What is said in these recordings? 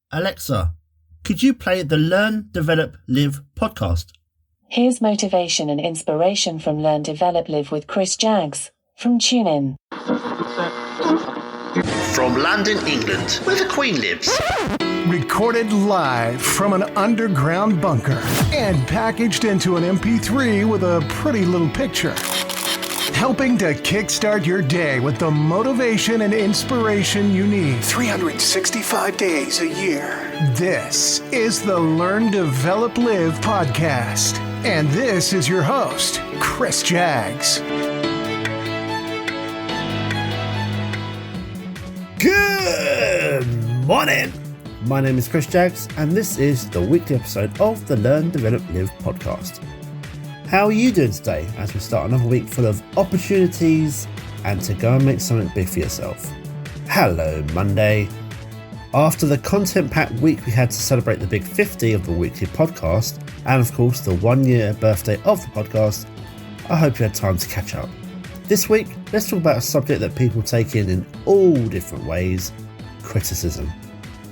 Alexa, could you play the Learn, Develop, Live podcast? Here's motivation and inspiration from Learn, Develop, Live with Chris Jaggs from TuneIn. From London, England, where the Queen lives. Recorded live from an underground bunker and packaged into an MP3 with a pretty little picture. Helping to kickstart your day with the motivation and inspiration you need 365 days a year. This is the Learn, Develop, Live podcast. And this is your host, Chris Jaggs. Good morning. My name is Chris Jaggs, and this is the weekly episode of the Learn, Develop, Live podcast. How are you doing today as we start another week full of opportunities and to go and make something big for yourself? Hello, Monday. After the content-packed week we had to celebrate the big 50 of the weekly podcast, and of course the 1 year birthday of the podcast, I hope you had time to catch up. This week, let's talk about a subject that people take in all different ways: criticism.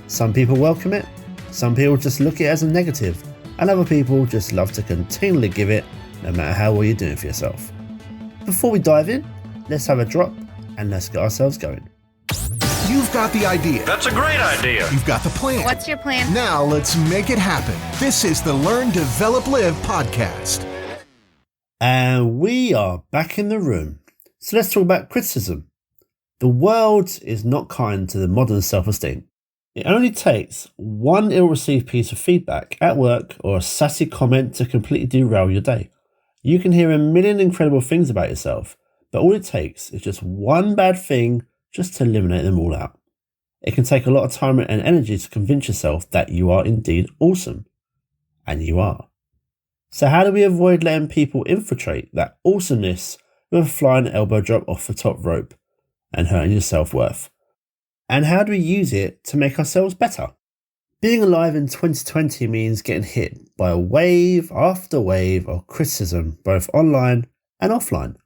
Some people welcome it, some people just look at it as a negative, and other people just love to continually give it no matter how well you're doing for yourself. Before we dive in, let's have a drop and let's get ourselves going. You've got the idea. That's a great idea. You've got the plan. What's your plan? Now let's make it happen. This is the Learn, Develop, Live podcast. And we are back in the room. So let's talk about criticism. The world is not kind to the modern self-esteem. It only takes one ill-received piece of feedback at work or a sassy comment to completely derail your day. You can hear a million incredible things about yourself, but all it takes is just one bad thing just to eliminate them all out. It can take a lot of time and energy to convince yourself that you are indeed awesome. And you are. So how do we avoid letting people infiltrate that awesomeness with a flying elbow drop off the top rope and hurting your self-worth? And how do we use it to make ourselves better? Being alive in 2020 means getting hit by a wave after wave of criticism, both online and offline.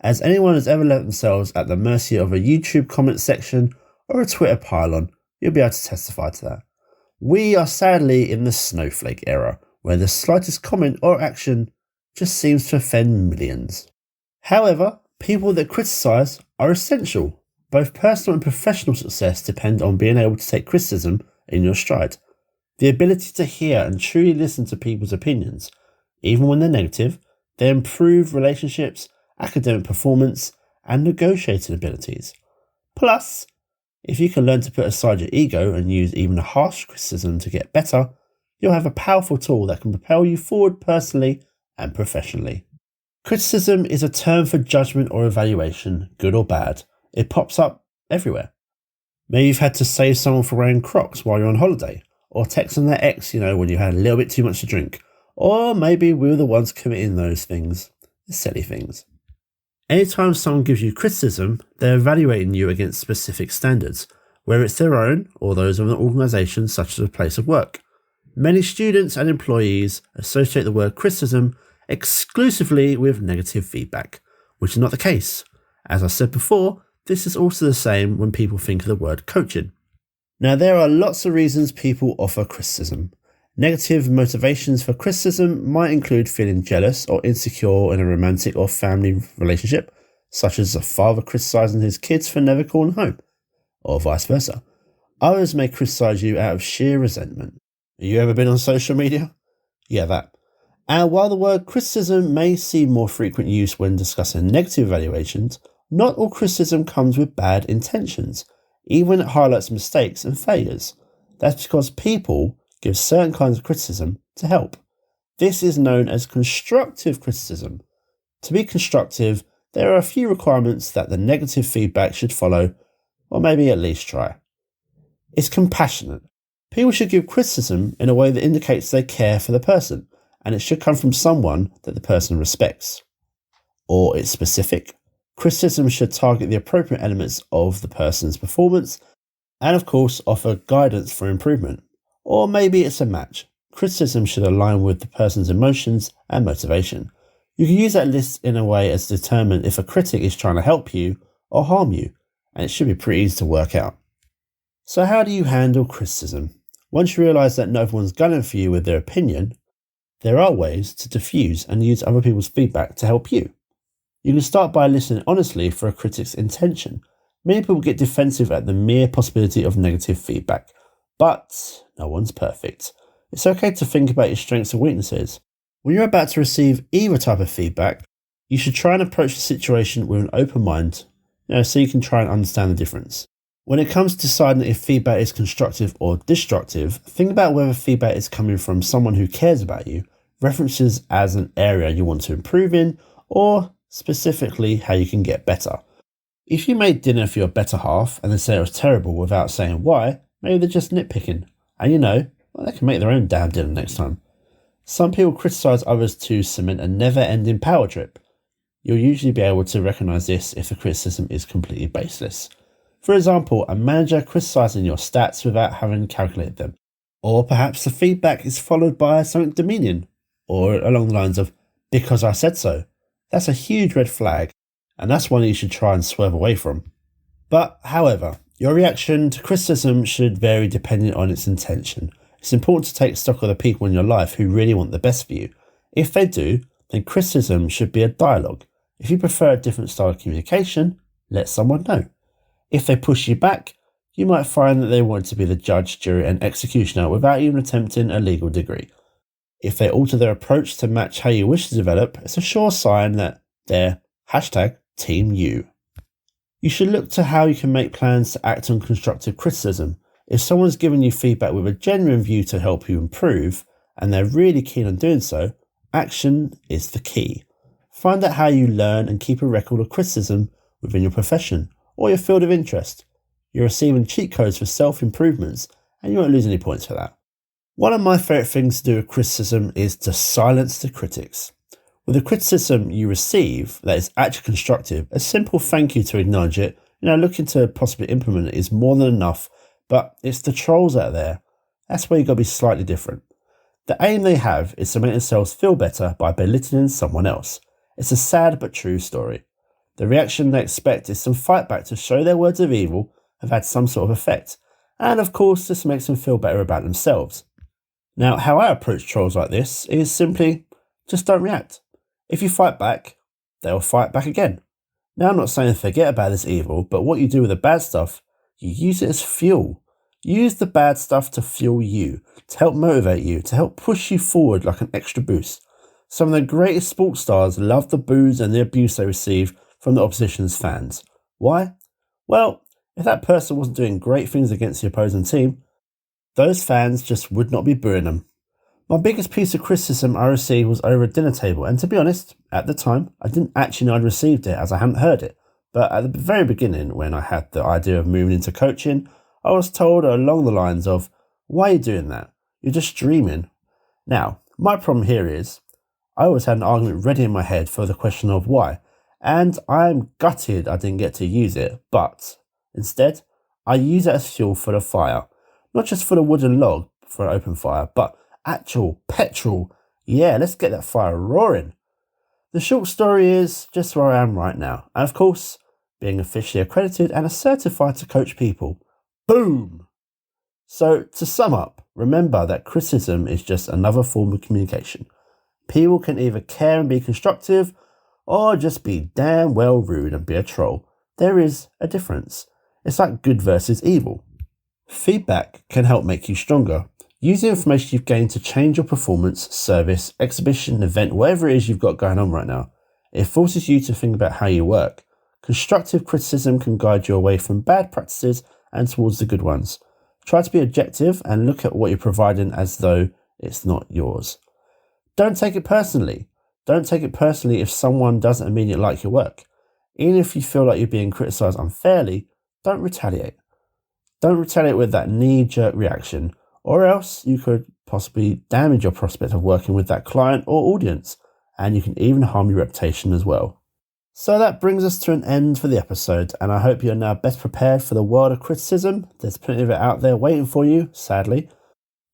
As anyone has ever left themselves at the mercy of a YouTube comment section or a Twitter pylon, you'll be able to testify to that. We are sadly in the snowflake era, where the slightest comment or action just seems to offend millions. However, people that criticise are essential. Both personal and professional success depend on being able to take criticism in your stride. The ability to hear and truly listen to people's opinions, even when they're negative, they improve relationships, academic performance, and negotiating abilities. Plus, if you can learn to put aside your ego and use even a harsh criticism to get better, you'll have a powerful tool that can propel you forward personally and professionally. Criticism is a term for judgment or evaluation, good or bad. It pops up everywhere. Maybe you've had to save someone for wearing Crocs while you're on holiday, or texting their ex, when you had a little bit too much to drink. Or maybe we were the ones committing those things, the silly things. Anytime someone gives you criticism, they're evaluating you against specific standards, whether it's their own or those of an organisation such as a place of work. Many students and employees associate the word criticism exclusively with negative feedback, which is not the case. As I said before, this is also the same when people think of the word coaching. Now, there are lots of reasons people offer criticism. Negative motivations for criticism might include feeling jealous or insecure in a romantic or family relationship, such as a father criticising his kids for never calling home, or vice versa. Others may criticise you out of sheer resentment. Have you ever been on social media? Yeah, that. And while the word criticism may see more frequent use when discussing negative evaluations, not all criticism comes with bad intentions, even when it highlights mistakes and failures. That's because people give certain kinds of criticism to help. This is known as constructive criticism. To be constructive, there are a few requirements that the negative feedback should follow, or maybe at least try. It's compassionate. People should give criticism in a way that indicates they care for the person, and it should come from someone that the person respects. Or it's specific. Criticism should target the appropriate elements of the person's performance and, of course, offer guidance for improvement. Or maybe it's a match. Criticism should align with the person's emotions and motivation. You can use that list in a way as to determine if a critic is trying to help you or harm you, and it should be pretty easy to work out. So how do you handle criticism? Once you realise that not everyone's gunning for you with their opinion, there are ways to diffuse and use other people's feedback to help you. You can start by listening honestly for a critic's intention. Many people get defensive at the mere possibility of negative feedback, but no one's perfect. It's okay to think about your strengths and weaknesses. When you're about to receive either type of feedback, you should try and approach the situation with an open mind, so you can try and understand the difference. When it comes to deciding if feedback is constructive or destructive, think about whether feedback is coming from someone who cares about you, references as an area you want to improve in, or specifically how you can get better. If you made dinner for your better half and they say it was terrible without saying why, maybe they're just nitpicking. And they can make their own damn dinner next time. Some people criticise others to cement a never-ending power trip. You'll usually be able to recognise this if the criticism is completely baseless. For example, a manager criticising your stats without having calculated them. Or perhaps the feedback is followed by something demeaning, or along the lines of, "because I said so." That's a huge red flag, and that's one you should try and swerve away from. But, however, your reaction to criticism should vary depending on its intention. It's important to take stock of the people in your life who really want the best for you. If they do, then criticism should be a dialogue. If you prefer a different style of communication, let someone know. If they push you back, you might find that they want to be the judge, jury and executioner without even attempting a legal degree. If they alter their approach to match how you wish to develop, it's a sure sign that they're #Team You. You should look to how you can make plans to act on constructive criticism. If someone's giving you feedback with a genuine view to help you improve, and they're really keen on doing so, action is the key. Find out how you learn and keep a record of criticism within your profession or your field of interest. You're receiving cheat codes for self-improvements, and you won't lose any points for that. One of my favourite things to do with criticism is to silence the critics. With the criticism you receive that is actually constructive, a simple thank you to acknowledge it, looking to possibly implement it is more than enough, but it's the trolls out there. That's where you've got to be slightly different. The aim they have is to make themselves feel better by belittling someone else. It's a sad but true story. The reaction they expect is some fight back to show their words of evil have had some sort of effect. And of course, this makes them feel better about themselves. Now, how I approach trolls like this is simply just don't react. If you fight back, they'll fight back again. Now, I'm not saying forget about this evil, but what you do with the bad stuff, you use it as fuel. Use the bad stuff to fuel you, to help motivate you, to help push you forward like an extra boost. Some of the greatest sports stars love the boos and the abuse they receive from the opposition's fans. Why? Well, if that person wasn't doing great things against the opposing team, those fans just would not be booing them. My biggest piece of criticism I received was over a dinner table, and to be honest, at the time, I didn't actually know I'd received it as I hadn't heard it. But at the very beginning, when I had the idea of moving into coaching, I was told along the lines of, "Why are you doing that? You're just dreaming." Now, my problem here is, I always had an argument ready in my head for the question of why, and I'm gutted I didn't get to use it, but instead, I use it as fuel for the fire. Not just for the wooden log for an open fire, but actual petrol. Yeah, let's get that fire roaring. The short story is just where I am right now, and of course, being officially accredited and certified to coach people. Boom! So, to sum up, remember that criticism is just another form of communication. People can either care and be constructive, or just be damn well rude and be a troll. There is a difference. It's like good versus evil. Feedback can help make you stronger. Use the information you've gained to change your performance, service, exhibition, event, whatever it is you've got going on right now. It forces you to think about how you work. Constructive criticism can guide you away from bad practices and towards the good ones. Try to be objective and look at what you're providing as though it's not yours. Don't take it personally. Don't take it personally if someone doesn't immediately like your work. Even if you feel like you're being criticised unfairly, don't retaliate. Don't retaliate with that knee-jerk reaction, or else you could possibly damage your prospect of working with that client or audience, and you can even harm your reputation as well. So that brings us to an end for the episode, and I hope you're now best prepared for the world of criticism. There's plenty of it out there waiting for you, sadly.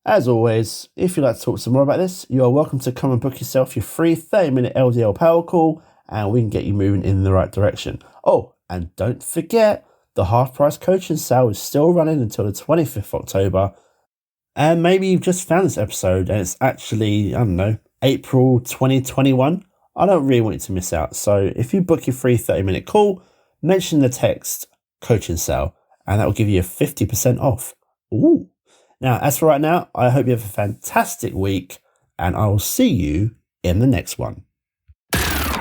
As always, if you'd like to talk some more about this, you are welcome to come and book yourself your free 30-minute LDL power call, and we can get you moving in the right direction. Oh, and don't forget, the half-price coaching sale is still running until the 25th of October. And maybe you've just found this episode and it's actually, I don't know, April 2021. I don't really want you to miss out. So if you book your free 30-minute call, mention the text coaching sale and that will give you a 50% off. Ooh. Now, as for right now, I hope you have a fantastic week and I will see you in the next one.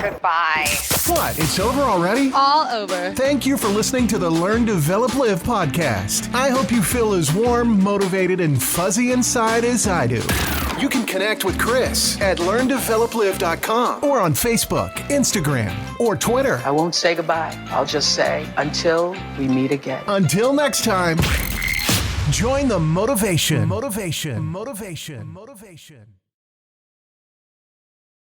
Goodbye. What? It's over already? All over. Thank you for listening to the Learn, Develop, Live podcast. I hope you feel as warm, motivated, and fuzzy inside as I do. You can connect with Chris at LearnDevelopLive.com or on Facebook, Instagram, or Twitter. I won't say goodbye. I'll just say until we meet again. Until next time, join the motivation. Motivation.